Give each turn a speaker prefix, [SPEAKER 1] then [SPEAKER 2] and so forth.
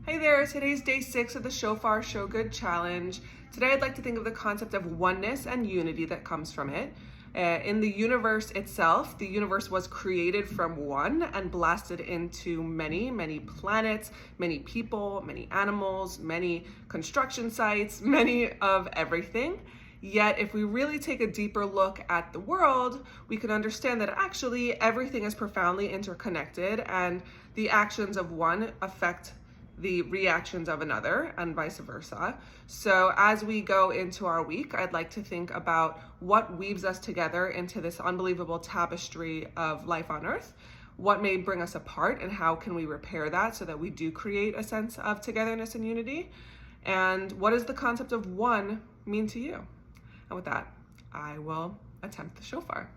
[SPEAKER 1] Hey there, today's day 6 of the Shofar ShoGood challenge. Today I'd like to think of the concept of oneness and unity that comes from it. In the universe itself, the universe was created from one and blasted into many, many planets, many people, many animals, many construction sites, many of everything. Yet, if we really take a deeper look at the world, we can understand that actually everything is profoundly interconnected and the actions of one affect the reactions of another and vice versa. So as we go into our week, I'd like to think about what weaves us together into this unbelievable tapestry of life on earth. What may bring us apart and how can we repair that so that we do create a sense of togetherness and unity? And what does the concept of one mean to you? And with that, I will attempt the shofar.